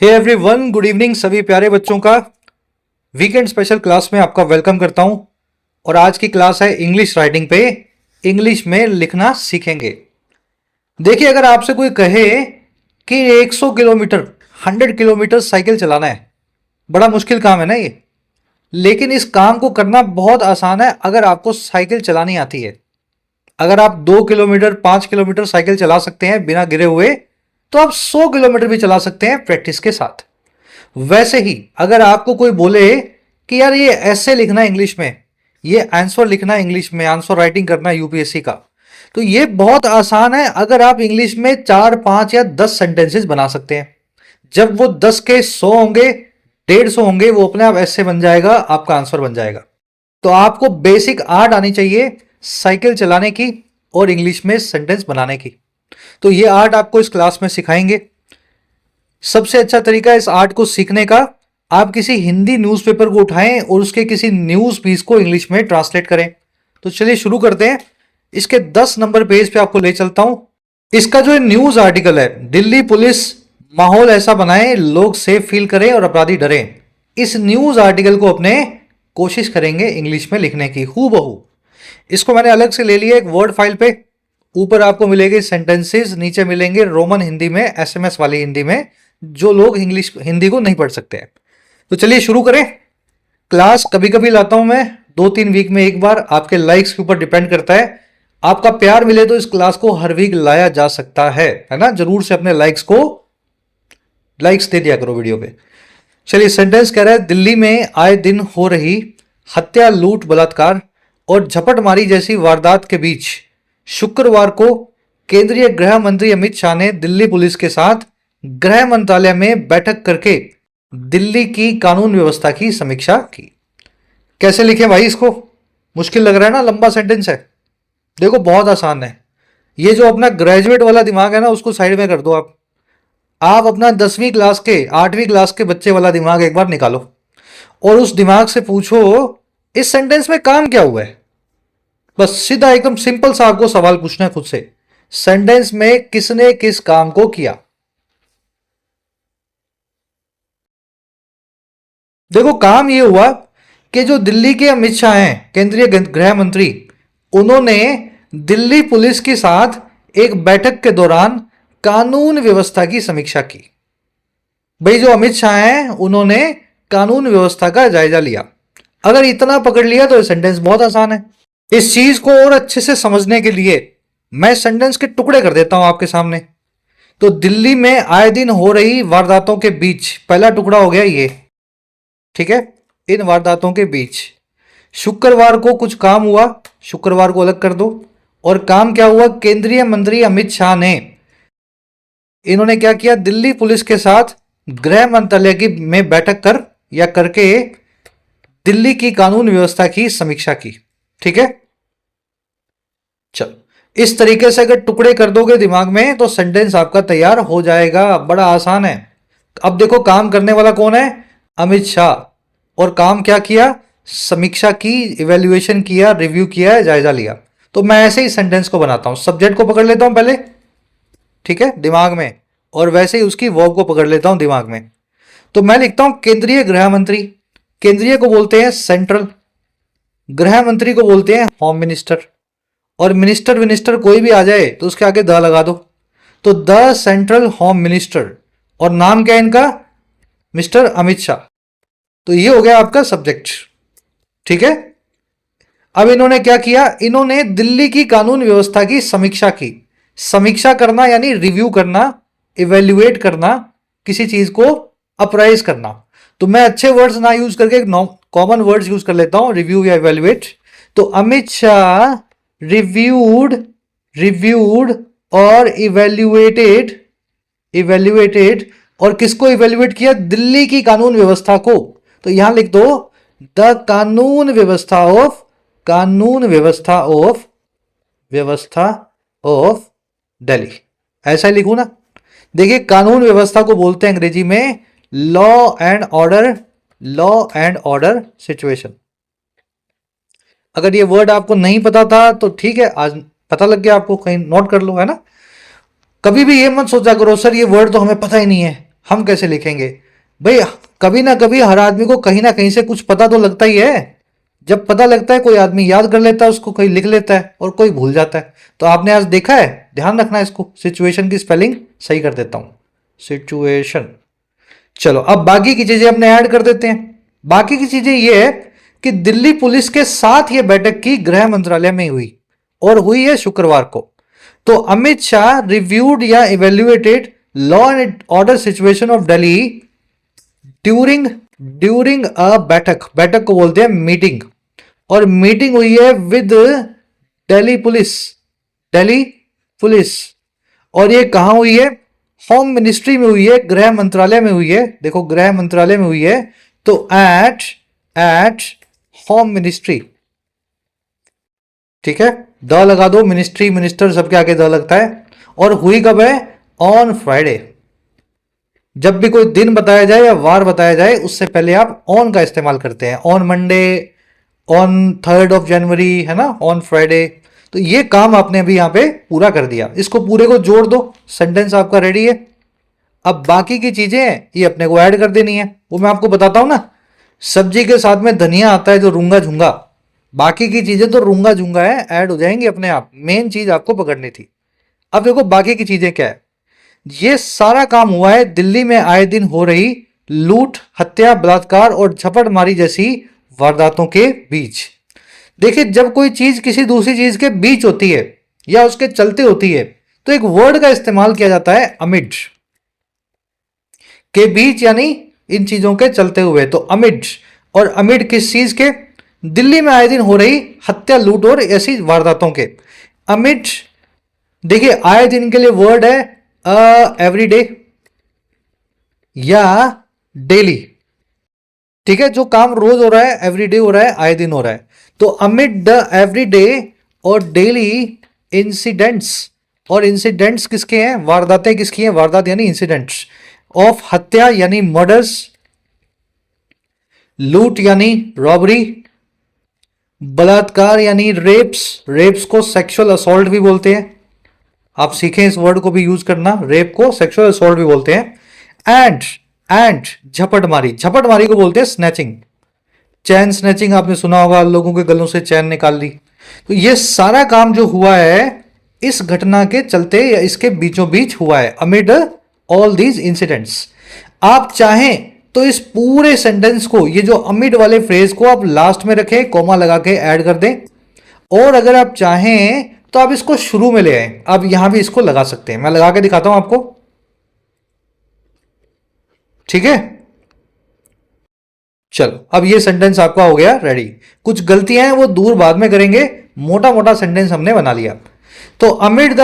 Hey everyone, good evening सभी प्यारे बच्चों का वीकेंड स्पेशल क्लास में आपका वेलकम करता हूं। और आज की क्लास है इंग्लिश राइटिंग पे। इंग्लिश में लिखना सीखेंगे। देखिए, अगर आपसे कोई कहे कि 100 किलोमीटर 100 किलोमीटर साइकिल चलाना है, बड़ा मुश्किल काम है ना ये। लेकिन इस काम को करना बहुत आसान है अगर आपको साइकिल चलानी आती है। अगर आप 2 किलोमीटर 5 किलोमीटर साइकिल चला सकते हैं बिना गिरे हुए, तो आप 100 किलोमीटर भी चला सकते हैं प्रैक्टिस के साथ। वैसे ही अगर आपको कोई बोले कि यार ये ऐसे लिखना है इंग्लिश में, ये आंसर लिखना है इंग्लिश में, आंसर राइटिंग करना है यूपीएससी का, तो ये बहुत आसान है अगर आप इंग्लिश में 4 5 या 10 सेंटेंसेस बना सकते हैं। जब वो 10 के 100 होंगे, 150 होंगे, वो अपने आप ऐसे बन जाएगा, आपका आंसर बन जाएगा। तो आपको बेसिक आर्ट आनी चाहिए साइकिल चलाने की और इंग्लिश में सेंटेंस बनाने की। तो ये आर्ट आपको इस क्लास में सिखाएंगे। सबसे अच्छा तरीका इस आर्ट को सीखने का, आप किसी हिंदी न्यूज़पेपर को उठाएं और उसके किसी न्यूज़ पीस को इंग्लिश में ट्रांसलेट करें। तो चलिए शुरू करते हैं। इसके 10 नंबर पेज पे आपको ले चलता हूं। इसका जो न्यूज़ आर्टिकल है, दिल्ली पुलिस माहौल ऐसा बनाए लोग सेफ फील करें और अपराधी डरें, इस न्यूज़ आर्टिकल को अपने कोशिश करेंगे इंग्लिश में लिखने की हूबहू। इसको मैंने अलग से ले लिया एक वर्ड फाइल पे। ऊपर आपको मिलेंगे सेंटेंसेस, नीचे मिलेंगे रोमन हिंदी में, एसएमएस वाली हिंदी में, जो लोग इंग्लिश हिंदी को नहीं पढ़ सकते हैं। तो चलिए शुरू करें। क्लास कभी कभी लाता हूं मैं, 2 3 वीक में एक बार। आपके लाइक्स के ऊपर डिपेंड करता है। आपका प्यार मिले तो इस क्लास को हर वीक लाया जा सकता है ना। जरूर से अपने लाइक्स दे दिया करो वीडियो पे। चलिए, सेंटेंस कह रहा है, दिल्ली में आए दिन हो रही हत्या, लूट, बलात्कार और झपटमारी जैसी वारदात के बीच शुक्रवार को केंद्रीय गृह मंत्री अमित शाह ने दिल्ली पुलिस के साथ गृह मंत्रालय में बैठक करके दिल्ली की कानून व्यवस्था की समीक्षा की। कैसे लिखें भाई इसको? मुश्किल लग रहा है ना, लंबा सेंटेंस है। देखो बहुत आसान है। ये जो अपना ग्रेजुएट वाला दिमाग है ना, उसको साइड में कर दो। आप अपना 10वीं क्लास के 8वीं क्लास के बच्चे वाला दिमाग एक बार निकालो और उस दिमाग से पूछो इस सेंटेंस में काम क्या हुआ है। बस सीधा एकदम सिंपल सा आपको सवाल पूछना है खुद से, सेंटेंस में किसने किस काम को किया। देखो, काम ये हुआ कि जो दिल्ली के अमित शाह हैं, केंद्रीय गृह मंत्री, उन्होंने दिल्ली पुलिस के साथ एक बैठक के दौरान कानून व्यवस्था की समीक्षा की। भाई जो अमित शाह हैं, उन्होंने कानून व्यवस्था का जायजा लिया। अगर इतना पकड़ लिया तो सेंटेंस बहुत आसान है। इस चीज को और अच्छे से समझने के लिए मैं सेंटेंस के टुकड़े कर देता हूं आपके सामने। तो दिल्ली में आए दिन हो रही वारदातों के बीच, पहला टुकड़ा हो गया ये, ठीक है। इन वारदातों के बीच शुक्रवार को कुछ काम हुआ, शुक्रवार को अलग कर दो। और काम क्या हुआ? केंद्रीय मंत्री अमित शाह ने, इन्होंने क्या किया? दिल्ली पुलिस के साथ गृह मंत्रालय की में बैठक करके दिल्ली की कानून व्यवस्था की समीक्षा की। ठीक है, चलो इस तरीके से अगर टुकड़े कर दोगे दिमाग में तो सेंटेंस आपका तैयार हो जाएगा। बड़ा आसान है। अब देखो, काम करने वाला कौन है? अमित शाह। और काम क्या किया? समीक्षा की, इवैल्यूएशन किया, रिव्यू किया, जायजा लिया। तो मैं ऐसे ही सेंटेंस को बनाता हूं। सब्जेक्ट को पकड़ लेता हूं पहले, ठीक है, दिमाग में, और वैसे ही उसकी वर्ब को पकड़ लेता हूं दिमाग में। तो मैं लिखता हूं केंद्रीय गृह मंत्री। केंद्रीय को बोलते हैं सेंट्रल, गृह मंत्री को बोलते हैं होम मिनिस्टर। और मिनिस्टर कोई भी आ जाए तो उसके आगे द लगा दो। तो द सेंट्रल होम मिनिस्टर, और नाम क्या है इनका? मिस्टर अमित शाह। तो ये हो गया आपका सब्जेक्ट, ठीक है। अब इन्होंने क्या किया? इन्होंने दिल्ली की कानून व्यवस्था की समीक्षा की। समीक्षा करना यानी रिव्यू करना, इवेल्युएट करना, किसी चीज को अप्राइज करना। तो मैं अच्छे वर्ड्स ना यूज करके कॉमन वर्ड्स यूज कर लेता हूं, रिव्यू या इवेल्युएट। तो अमित शाह रिव्यूड और इवेल्युएटेड और किसको इवेल्युएट किया? दिल्ली की कानून व्यवस्था को। तो यहां लिख दो द कानून व्यवस्था ऑफ दिल्ली। ऐसा ही लिखू ना। देखिए, कानून व्यवस्था को बोलते हैं अंग्रेजी में लॉ एंड ऑर्डर सिचुएशन। अगर ये वर्ड आपको नहीं पता था तो ठीक है, आज पता लग गया आपको, कहीं नोट कर लो, है ना। कभी भी ये मत सोचा करो सर ये वर्ड तो हमें पता ही नहीं है, हम कैसे लिखेंगे भाई? कभी ना कभी हर आदमी को कहीं ना कहीं से कुछ पता तो लगता ही है। जब पता लगता है कोई आदमी याद कर लेता है उसको, कोई लिख लेता है और कोई भूल जाता है। तो आपने आज देखा है, ध्यान रखना है इसको। सिचुएशन की स्पेलिंग सही कर देता हूं, सिचुएशन। चलो अब बाकी की चीजें अपने ऐड कर देते हैं। बाकी की चीजें ये है कि दिल्ली पुलिस के साथ ये बैठक की गृह मंत्रालय में हुई और हुई है शुक्रवार को। तो अमित शाह रिव्यूड या evaluated law and order situation of Delhi during during a बैठक। बैठक को बोलते हैं मीटिंग, और मीटिंग हुई है with Delhi police. Delhi police. और ये कहां हुई है? होम मिनिस्ट्री में हुई है, गृह मंत्रालय में हुई है। देखो गृह मंत्रालय में हुई है, तो एट होम मिनिस्ट्री। ठीक है, द लगा दो, मिनिस्ट्री मिनिस्टर सबके आगे द लगता है। और हुई कब है? On Friday. जब भी कोई दिन बताया जाए या वार बताया जाए उससे पहले आप ऑन का इस्तेमाल करते हैं। On Monday, on 3rd of January, है ना, ऑन फ्राइडे। तो ये काम आपने अभी यहां पे पूरा कर दिया। इसको पूरे को जोड़ दो, सेंटेंस आपका रेडी है। अब बाकी की चीजें ये अपने को ऐड कर देनी है, वो मैं आपको बताता हूं ना। सब्जी के साथ में धनिया आता है जो रूंगा झुंगा, बाकी की चीजें तो रूंगा झुंगा है, ऐड हो जाएंगी अपने आप। मेन चीज आपको पकड़नी थी। अब देखो बाकी की चीजें क्या है। ये सारा काम हुआ है दिल्ली में आए दिन हो रही लूट, हत्या, बलात्कार और झपटमारी जैसी वारदातों के बीच। देखिए, जब कोई चीज किसी दूसरी चीज के बीच होती है या उसके चलते होती है तो एक वर्ड का इस्तेमाल किया जाता है अमिड। के बीच यानी इन चीजों के चलते हुए, तो अमिड। और अमिड किस चीज के? दिल्ली में आए दिन हो रही हत्या, लूट और ऐसी वारदातों के। अमिड, देखिए आए दिन के लिए वर्ड है एवरीडे या डेली। ठीक है, जो काम रोज हो रहा है, एवरीडे हो रहा है, आए दिन हो रहा है। तो अमिड द एवरीडे और डेली इंसिडेंट्स। और इंसिडेंट्स किसके हैं? वारदातें किसकी हैं? वारदात यानी इंसिडेंट्स। ऑफ हत्या यानी मर्डर्स, लूट यानी रॉबरी, बलात्कार यानी रेप्स। रेप्स को सेक्सुअल असॉल्ट भी बोलते हैं, आप सीखें इस वर्ड को भी यूज करना। रेप को सेक्सुअल असॉल्ट भी बोलते हैं। एंड झपटमारी, झपटमारी को बोलते हैं स्नैचिंग। चैन स्नैचिंग आपने सुना होगा, लोगों के गलों से चैन निकाल ली। तो ये सारा काम जो हुआ है इस घटना के चलते या इसके बीचों बीच हुआ है, अमिड ऑल दीज इंसिडेंट्स। आप चाहें तो इस पूरे सेंटेंस को, ये जो अमिड वाले फ्रेज को आप लास्ट में रखें, कोमा लगा के ऐड कर दें। और अगर आप चाहें तो आप इसको शुरू में ले आए। अब यहां भी इसको लगा सकते हैं, मैं लगा के दिखाता हूं आपको। ठीक है, चलो अब ये सेंटेंस आपका हो गया रेडी। कुछ गलतियां हैं वो दूर बाद में करेंगे, मोटा मोटा सेंटेंस हमने बना लिया। तो अमिड द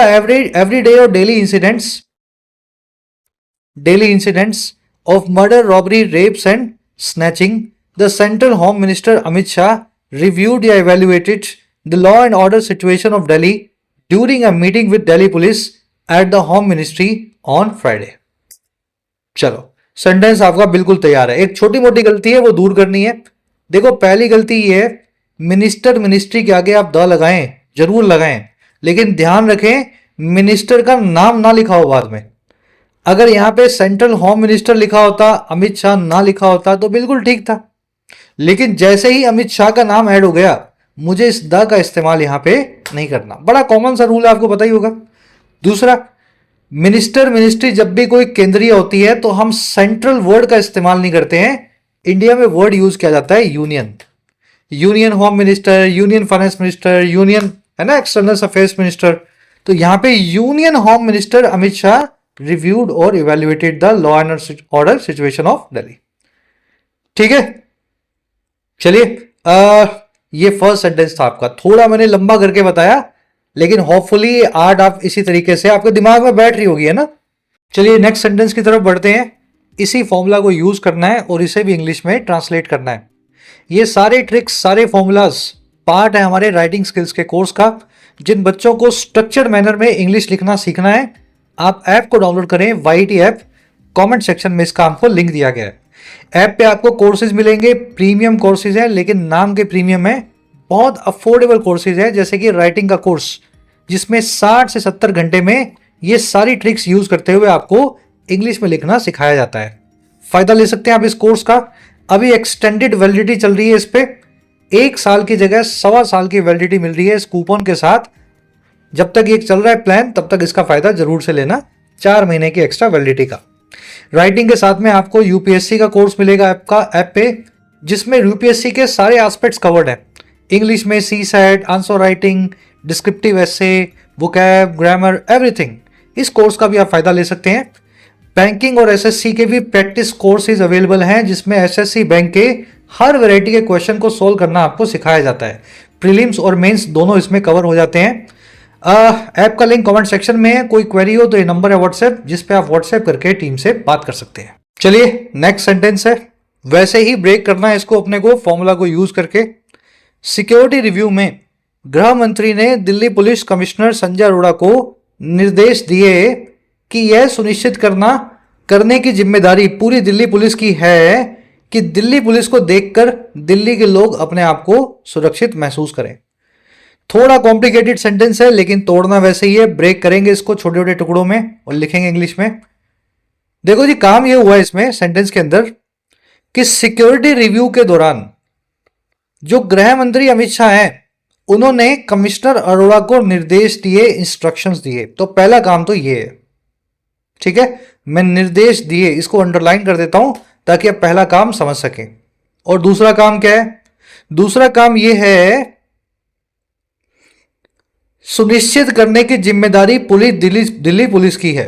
एवरी डे और daily incidents of murder, robbery, rapes and snatching, the central home minister Amit Shah reviewed या evaluated the law and order situation of Delhi during a meeting with Delhi police at the home ministry on Friday. चलो sentence आपका बिल्कुल तैयार है। एक छोटी मोटी गलती है वो दूर करनी है। देखो पहली गलती ये है, मिनिस्टर मिनिस्ट्री के आगे आप द लगाएं, जरूर लगाएं, लेकिन ध्यान रखें मिनिस्टर का नाम ना लिखा हो बाद में। अगर यहां पे सेंट्रल होम मिनिस्टर लिखा होता, अमित शाह ना लिखा होता तो बिल्कुल ठीक था। लेकिन जैसे ही अमित शाह का नाम ऐड हो गया, मुझे इस द का इस्तेमाल यहां पे नहीं करना। बड़ा कॉमन सा रूल है, आपको पता ही होगा। दूसरा, मिनिस्टर मिनिस्ट्री जब भी कोई केंद्रीय होती है तो हम सेंट्रल वर्ड का इस्तेमाल नहीं करते हैं। इंडिया में वर्ड यूज किया जाता है union. Union home minister, union finance minister, union, है ना, एक्सटर्नल अफेयर्स मिनिस्टर। तो यहां पे union home minister Amit Shah reviewed और evaluated the law and order situation of Delhi. ठीक है, चलिए ये फर्स्ट सेंटेंस था आपका। थोड़ा मैंने लंबा करके बताया, लेकिन होपफुली आज आप इसी तरीके से आपके दिमाग में बैठ रही होगी, है ना। चलिए नेक्स्ट सेंटेंस की तरफ बढ़ते हैं। इसी फॉर्मूला को यूज करना है और इसे भी इंग्लिश में ट्रांसलेट करना है। ये सारे ट्रिक्स, सारे फॉर्मूलाज पार्ट है हमारे राइटिंग स्किल्स के कोर्स का। जिन बच्चों को स्ट्रक्चर्ड मैनर में इंग्लिश लिखना सीखना है, आप ऐप को डाउनलोड करें, YT ऐप। कमेंट सेक्शन में इसका आपको लिंक दिया गया है। ऐप पे आपको कोर्सेज मिलेंगे, प्रीमियम कोर्सेज है, लेकिन नाम के प्रीमियम है। बहुत अफोर्डेबल कोर्सेज है, जैसे कि राइटिंग का कोर्स, जिसमें 60 से 70 घंटे में ये सारी ट्रिक्स यूज करते हुए आपको इंग्लिश में लिखना सिखाया जाता है। फायदा ले सकते हैं आप इस कोर्स का। अभी एक्सटेंडेड वैलिडिटी चल रही है इस पे, 1 साल की जगह 1.25 साल की वैलिडिटी मिल रही है इस कूपन के साथ। जब तक ये चल रहा है प्लान तब तक इसका फायदा जरूर से लेना, 4 महीने की एक्स्ट्रा वैलिडिटी का। राइटिंग के साथ में आपको यूपीएससी का कोर्स मिलेगा ऐप पे, जिसमें यूपीएससी के सारे एस्पेक्ट्स कवर्ड है। इंग्लिश में सीसैट, आंसर राइटिंग, डिस्क्रिप्टिव एसे, वोकैब, ग्रामर, एवरीथिंग। इस कोर्स का भी आप फायदा ले सकते हैं। बैंकिंग और एसएससी के भी प्रैक्टिस कोर्सेज अवेलेबल हैं, जिसमें एसएससी बैंक के हर वैरायटी के क्वेश्चन को सोल्व करना आपको सिखाया जाता है। प्रीलिम्स और मेंस दोनों इसमें कवर हो जाते हैं। ऐप का लिंक कमेंट सेक्शन में है। कोई क्वेरी हो तो ये नंबर है व्हाट्सएप, जिस पे आप व्हाट्सएप करके टीम से बात कर सकते हैं। चलिए नेक्स्ट सेंटेंस है, वैसे ही ब्रेक करना है इसको अपने को फॉर्मूला को यूज करके। सिक्योरिटी रिव्यू में गृह मंत्री ने दिल्ली पुलिस कमिश्नर संजय अरोड़ा को निर्देश दिए कि यह सुनिश्चित करने की जिम्मेदारी पूरी दिल्ली पुलिस की है कि दिल्ली पुलिस को देखकर दिल्ली के लोग अपने आप को सुरक्षित महसूस करें। थोड़ा कॉम्प्लिकेटेड सेंटेंस है, लेकिन तोड़ना वैसे ही है। ब्रेक करेंगे इसको छोटे छोटे टुकड़ों में और लिखेंगे इंग्लिश में। देखो जी, काम ये हुआ इसमें सेंटेंस के अंदर कि सिक्योरिटी रिव्यू के दौरान जो गृह मंत्री अमित शाह हैं, उन्होंने कमिश्नर अरोड़ा को निर्देश दिए, इंस्ट्रक्शंस दिए। तो पहला काम तो ये है, ठीक है। मैं निर्देश दिए इसको अंडरलाइन कर देता हूं ताकि आप पहला काम समझ सकें। और दूसरा काम क्या है? दूसरा काम यह है, सुनिश्चित करने की जिम्मेदारी पूरी दिल्ली पुलिस की है।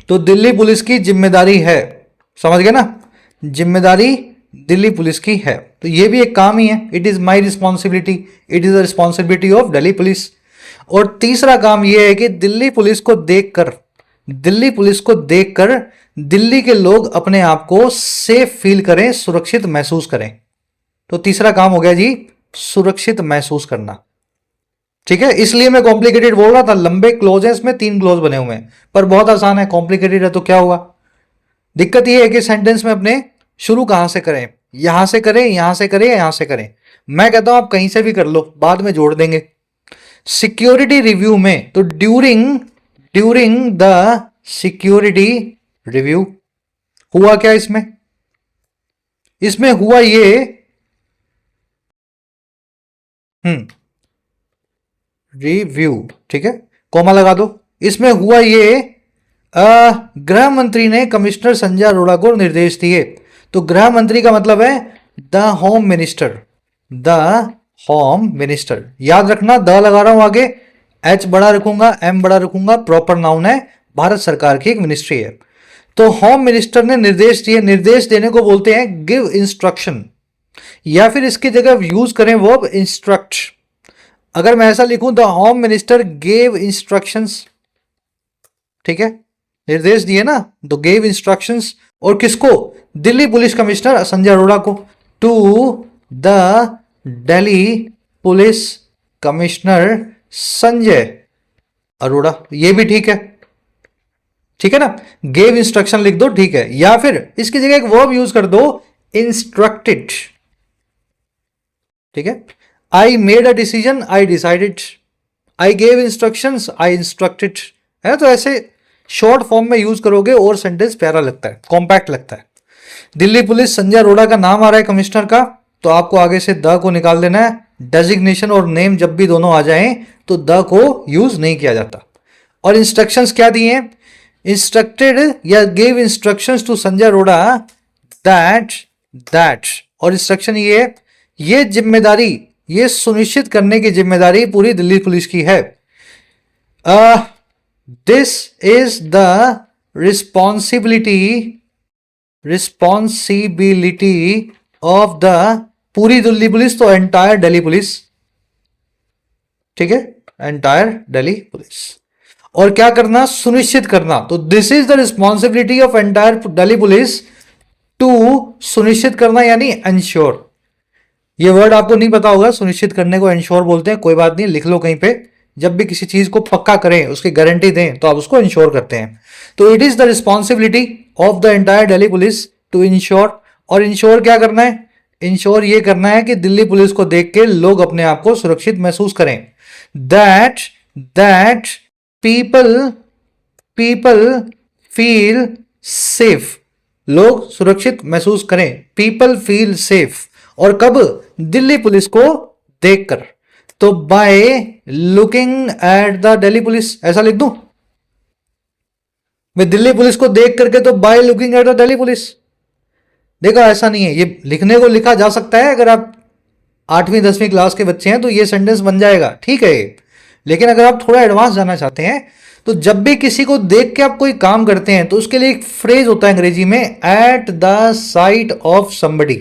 तो दिल्ली पुलिस की जिम्मेदारी है, समझ गए ना, जिम्मेदारी दिल्ली पुलिस की है। तो ये भी एक काम ही है। It is my responsibility, it is the responsibility of Delhi police. और तीसरा काम यह है कि दिल्ली पुलिस को देखकर दिल्ली के लोग अपने आप को सेफ फील करें, सुरक्षित महसूस करें। तो तीसरा काम हो गया जी, सुरक्षित महसूस करना, ठीक है। इसलिए मैं कॉम्प्लिकेटेड बोल रहा था, लंबे क्लोज है इसमें, 3 क्लोज बने हुए हैं, पर बहुत आसान है। कॉम्प्लिकेटेड है तो क्या हुआ? दिक्कत यह है कि सेंटेंस में अपने शुरू कहां से करें, यहां से करें, यहां से करें, यहां से करें। मैं कहता हूं आप कहीं से भी कर लो, बाद में जोड़ देंगे। सिक्योरिटी रिव्यू में तो ड्यूरिंग द सिक्योरिटी रिव्यू हुआ क्या इसमें हुआ ये रिव्यू, ठीक है, कॉमा लगा दो। इसमें हुआ ये गृह मंत्री ने कमिश्नर संजय अरोड़ा को निर्देश दिए। तो गृह मंत्री का मतलब है द होम मिनिस्टर, याद रखना, द लगा रहा हूं आगे, एच बड़ा रखूंगा, एम बड़ा रखूंगा, प्रॉपर नाउन है, भारत सरकार की एक मिनिस्ट्री है। तो होम मिनिस्टर ने निर्देश दिए। निर्देश देने को बोलते हैं गिव इंस्ट्रक्शन, या फिर इसकी जगह यूज करें वर्ब इंस्ट्रक्ट। अगर मैं ऐसा लिखूं, the home minister gave instructions, ठीक है, निर्देश दिए ना, तो गेव इंस्ट्रक्शंस। और किसको? दिल्ली पुलिस कमिश्नर संजय अरोड़ा को। To the Delhi police commissioner Sanjay Arora, ये भी ठीक है ना। गेव इंस्ट्रक्शन लिख दो, ठीक है, या फिर इसकी जगह एक वर्ब यूज कर दो, इंस्ट्रक्टेड, ठीक है। I made a decision, I decided, I gave instructions, I instructed, है। तो ऐसे शॉर्ट फॉर्म में यूज करोगे और सेंटेंस प्यारा लगता है, कॉम्पैक्ट लगता है। दिल्ली पुलिस संजय अरोड़ा का नाम आ रहा है कमिश्नर का, तो आपको आगे से द को निकाल देना है। डेजिग्नेशन और नेम जब भी दोनों आ जाएं तो द को यूज नहीं किया जाता। और इंस्ट्रक्शंस क्या दिए हैं? इंस्ट्रक्टेड या gave instructions to Sanjay Arora that, और इंस्ट्रक्शन ये जिम्मेदारी, ये सुनिश्चित करने की जिम्मेदारी पूरी दिल्ली पुलिस की है। This is the responsibility of the पूरी दिल्ली पुलिस, तो एंटायर दिल्ली पुलिस, ठीक है, एंटायर दिल्ली पुलिस। और क्या करना? सुनिश्चित करना। तो this is the responsibility of entire Delhi police to, सुनिश्चित करना यानी एंश्योर। ये वर्ड आपको नहीं पता होगा, सुनिश्चित करने को एंश्योर बोलते हैं, कोई बात नहीं, लिख लो कहीं पे। जब भी किसी चीज को पक्का करें, उसकी गारंटी दें, तो आप उसको इंश्योर करते हैं। तो it is the responsibility of the entire Delhi police to ensure. और इंश्योर क्या करना है? इंश्योर ये करना है कि दिल्ली पुलिस को देख के लोग अपने आप को सुरक्षित महसूस करें। दैट पीपल फील सेफ, लोग सुरक्षित महसूस करें, पीपल फील सेफ। और कब? दिल्ली पुलिस को देखकर। तो bye looking at the Delhi police, ऐसा लिख दूं मैं, दिल्ली पुलिस को देख करके, तो bye looking at the Delhi police. देखो ऐसा नहीं है, ये लिखने को लिखा जा सकता है, अगर आप 8वीं 10वीं क्लास के बच्चे हैं तो ये सेंटेंस बन जाएगा, ठीक है। लेकिन अगर आप थोड़ा एडवांस जाना चाहते हैं तो जब भी किसी को देख के आप कोई काम करते हैं तो उसके लिए एक फ्रेज होता है अंग्रेजी में, at the sight of somebody.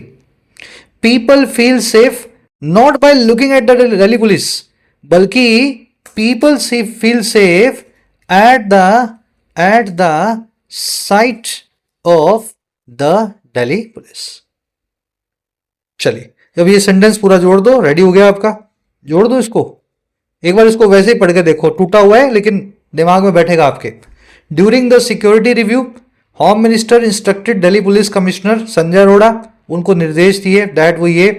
People feel safe not by looking at the Delhi police, बल्कि people feel safe at the sight of the Delhi police. चलिए, जब ये सेंटेंस पूरा जोड़ दो, रेडी हो गया आपका, जोड़ दो इसको। एक बार इसको वैसे ही पढ़ के देखो, टूटा हुआ है लेकिन दिमाग में बैठेगा आपके। During the security review, home minister instructed Delhi police commissioner Sanjay Arora, उनको निर्देश दिए, दैट वो ये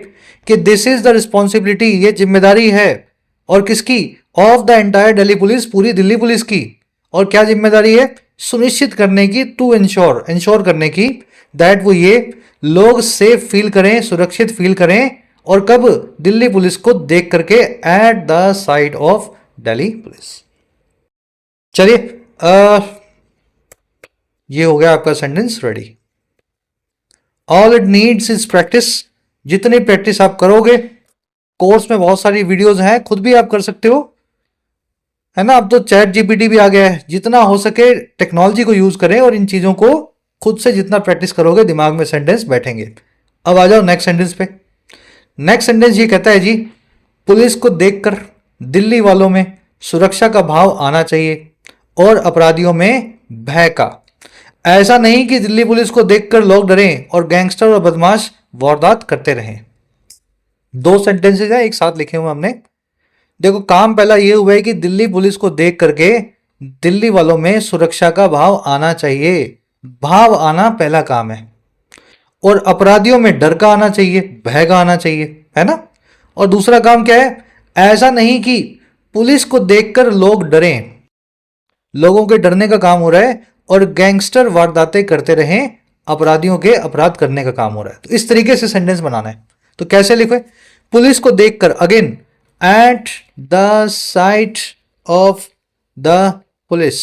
कि दिस इज द रिस्पॉन्सिबिलिटी, ये जिम्मेदारी है, और किसकी? Of the entire Delhi police, पूरी दिल्ली पुलिस की। और क्या जिम्मेदारी है? सुनिश्चित करने की, टू इंश्योर करने की, दैट वो ये लोग सेफ फील करें, सुरक्षित फील करें। और कब? दिल्ली पुलिस को देख करके, eight the sight of Delhi police. चलिए, ये हो गया आपका sentence ready. All it needs is practice, जितनी प्रैक्टिस आप करोगे, कोर्स में बहुत सारी वीडियोस हैं, खुद भी आप कर सकते हो, है ना। अब तो चैट जीपीटी भी आ गया है, जितना हो सके टेक्नोलॉजी को यूज करें और इन चीजों को खुद से जितना प्रैक्टिस करोगे दिमाग में सेंटेंस बैठेंगे। अब आ जाओ नेक्स्ट सेंटेंस पे। नेक्स्ट सेंटेंस ये कहता है जी, पुलिस को देखकर दिल्ली वालों में सुरक्षा का भाव आना चाहिए और अपराधियों में भय का। ऐसा नहीं कि दिल्ली पुलिस को देखकर लोग डरें और गैंगस्टर और बदमाश वारदात करते रहें। दो सेंटेंसेस हैं, एक साथ लिखे हुए हमने। देखो, काम पहला ये हुआ है कि दिल्ली पुलिस को देख करके दिल्ली वालों में सुरक्षा का भाव आना चाहिए, भाव आना पहला काम है। और अपराधियों में डर का आना चाहिए, भय का आना चाहिए, है ना। और दूसरा काम क्या है? ऐसा नहीं कि पुलिस को देखकर लोग डरें, लोगों के डरने का काम हो रहा है, और गैंगस्टर वारदातें करते रहें, अपराधियों के अपराध करने का काम हो रहा है। तो इस तरीके से सेंटेंस बनाना है। तो कैसे लिखे? पुलिस को देखकर, again eight the sight of the police,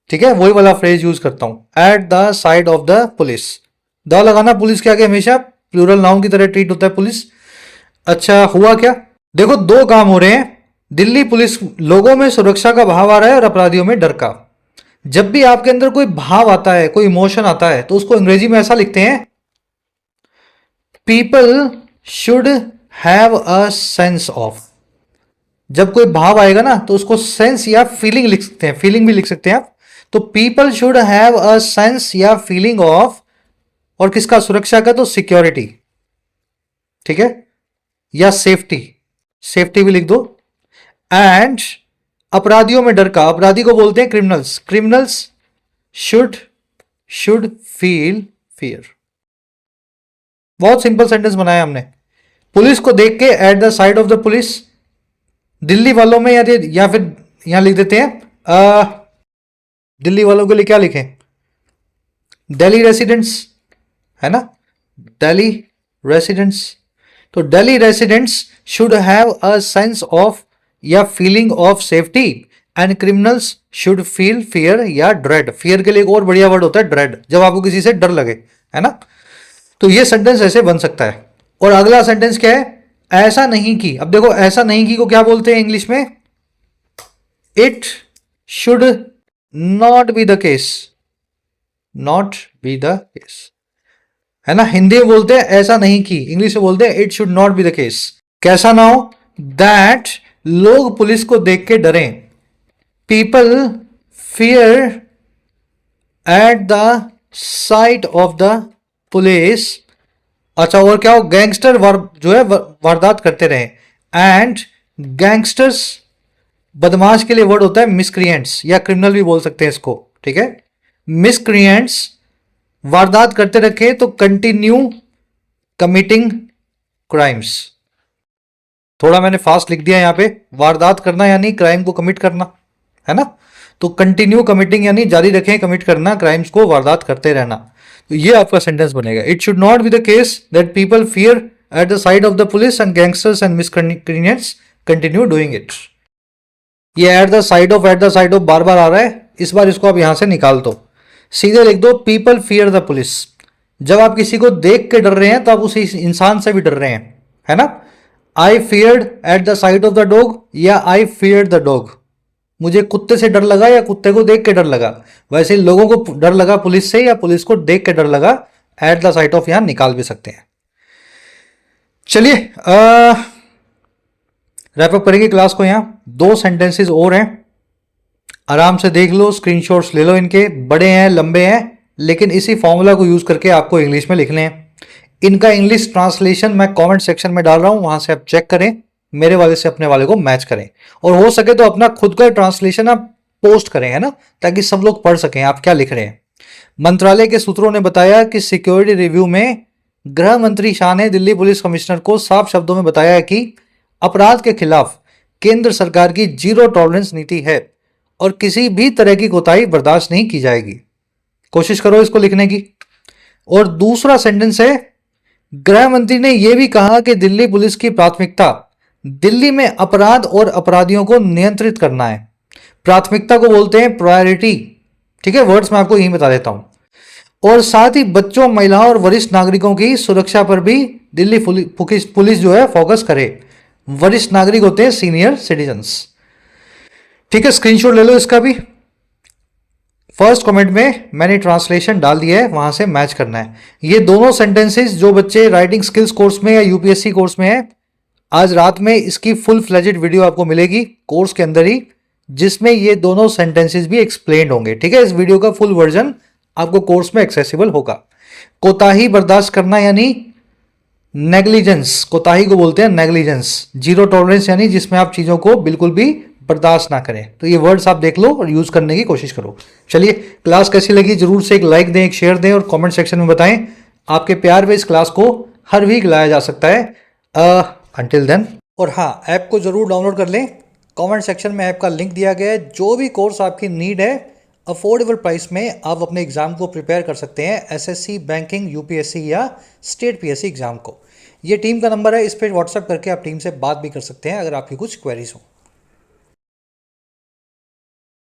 ठीक है, वही वाला फ्रेज यूज करता हूं, eight the side of the police. The लगाना पुलिस के आगे हमेशा प्लूरल नाउन की तरह ट्रीट होता है पुलिस। अच्छा, हुआ क्या? देखो, दो काम हो रहे हैं। दिल्ली पुलिस, लोगों में सुरक्षा का भाव आ रहा है और अपराधियों में डर का। जब भी आपके अंदर कोई भाव आता है, कोई इमोशन आता है, तो उसको अंग्रेजी में ऐसा लिखते हैं, people should have a sense of. जब कोई भाव आएगा ना तो उसको सेंस या फीलिंग लिख सकते हैं, फीलिंग भी लिख सकते हैं आप। तो people should have a sense या फीलिंग ऑफ, और किसका? सुरक्षा का, तो सिक्योरिटी, ठीक है, या सेफ्टी, सेफ्टी भी लिख दो। एंड अपराधियों में डर का, अपराधी को बोलते हैं criminals, criminals should feel fear. बहुत सिंपल सेंटेंस बनाया हमने। पुलिस को देख के, eight the side of the police, Delhi वालों में, या फिर यहां लिख देते हैं, दिल्ली वालों के लिए क्या लिखें? दिल्ली रेसिडेंट्स, है ना, दिल्ली रेसिडेंट्स। तो Delhi residents should have a sense of या feeling of safety, and criminals should feel fear या ड्रेड। फियर के लिए एक और बढ़िया वर्ड होता है ड्रेड, जब आपको किसी से डर लगे, है ना। तो ये सेंटेंस ऐसे बन सकता है। और अगला सेंटेंस क्या है? ऐसा नहीं कि। अब देखो, ऐसा नहीं कि को क्या बोलते हैं इंग्लिश में? It should not be the case, not be the case, है ना। हिंदी में बोलते हैं ऐसा नहीं कि, इंग्लिश में बोलते हैं it should not be the case. कैसा ना हो? दैट लोग पुलिस को देख के डरें, people fear at the sight of the police. अच्छा, और क्या हो? गैंगस्टर जो है वारदात करते रहे। एंड गैंगस्टर्स, बदमाश के लिए वर्ड होता है मिसक्रिएंट्स, या क्रिमिनल भी बोल सकते हैं इसको, ठीक है। मिसक्रिएंट्स वारदात करते रखे, तो कंटिन्यू कमिटिंग क्राइम्स। थोड़ा मैंने फास्ट लिख दिया यहां पे, वारदात करना यानी क्राइम को कमिट करना, है ना। तो कंटिन्यू कमिटिंग यानी जारी रखें कमिट करना, क्राइम्स को वारदात करते रहना। तो ये आपका सेंटेंस बनेगा। It should not be the case that people fear at the side of the police and gangsters and miscreants continue doing it. ये एट द साइड ऑफ बार बार आ रहा है, इस बार इसको आप यहां से निकाल दो, सीधे लिख दो पीपल फियर द पुलिस। जब आप किसी को देख के डर रहे हैं तो आप उसी इंसान से भी डर रहे हैं, है ना। I feared at the side of the dog या आई फियर्ड द डॉग, मुझे कुत्ते से डर लगा या कुत्ते को देख के डर लगा। वैसे ही लोगों को डर लगा पुलिस से या पुलिस को देख के डर लगा, एट द साइड ऑफ यहां निकाल भी सकते हैं। चलिए रैप अप करेंगे क्लास को। यहां 2 सेंटेंसेस और हैं, आराम से देख लो, स्क्रीनशॉट्स ले लो इनके, बड़े हैं लंबे हैं लेकिन इसी फॉर्मूला को यूज करके आपको इंग्लिश में लिखने हैं। इनका इंग्लिश ट्रांसलेशन मैं कमेंट सेक्शन में डाल रहा हूं, वहां से आप चेक करें, मेरे वाले से अपने वाले को मैच करें और हो सके तो अपना खुद का ट्रांसलेशन आप पोस्ट करें, है ना, ताकि सब लोग पढ़ सकें आप क्या लिख रहे हैं। मंत्रालय के सूत्रों ने बताया कि सिक्योरिटी रिव्यू में गृह मंत्री शाह ने दिल्ली पुलिस कमिश्नर को साफ शब्दों में बताया कि अपराध के खिलाफ केंद्र सरकार की जीरो टॉलरेंस नीति है और किसी भी तरह की कोताही बर्दाश्त नहीं की जाएगी। कोशिश करो इसको लिखने की। और दूसरा सेंटेंस है, गृह मंत्री ने यह भी कहा कि दिल्ली पुलिस की प्राथमिकता दिल्ली में अपराध और अपराधियों को नियंत्रित करना है। प्राथमिकता को बोलते हैं प्रायोरिटी, ठीक है, वर्ड्स मैं आपको यही बता देता हूं। और साथ ही बच्चों, महिलाओं और वरिष्ठ नागरिकों की सुरक्षा पर भी दिल्ली पुलिस जो है फोकस करे। वरिष्ठ नागरिक होते हैं सीनियर सिटीजन्स, ठीक है। स्क्रीनशॉट ले लो इसका भी। फर्स्ट कमेंट में मैंने ट्रांसलेशन डाल दिया है, वहां से मैच करना है। ये दोनों सेंटेंसेस जो बच्चे राइटिंग स्किल्स कोर्स में या यूपीएससी कोर्स में है, आज रात में इसकी फुल फ्लेजेड वीडियो आपको मिलेगी कोर्स के अंदर ही, जिसमें ये दोनों सेंटेंसेस भी एक्सप्लेन्ड होंगे, ठीक है। इस वीडियो का फुल वर्जन आपको कोर्स में एक्सेसिबल होगा। कोताही बर्दाश्त करना यानी नेग्लिजेंस, कोताही को बोलते हैं नेग्लिजेंस। जीरो टॉलरेंस यानी जिसमें आप चीजों को बिल्कुल भी बर्दाश्त ना करें। तो ये वर्ड्स आप देख लो और यूज करने की कोशिश करो। चलिए क्लास कैसी लगी जरूर से एक लाइक दें, एक शेयर दें और कमेंट सेक्शन में बताएं। आपके प्यार में इस क्लास को हर वीक लाया जा सकता है। अंटिल देन, और हाँ, ऐप को जरूर डाउनलोड कर लें, कमेंट सेक्शन में ऐप का लिंक दिया गया है। जो भी कोर्स आपकी नीड है अफोर्डेबल प्राइस में आप अपने एग्जाम को प्रिपेयर कर सकते हैं, एसएससी, बैंकिंग, यूपीएससी या स्टेट पीएससी एग्जाम को। ये टीम का नंबर है, इस पर व्हाट्सएप करके आप टीम से बात भी कर सकते हैं अगर आपकी कुछ क्वेरीज हो।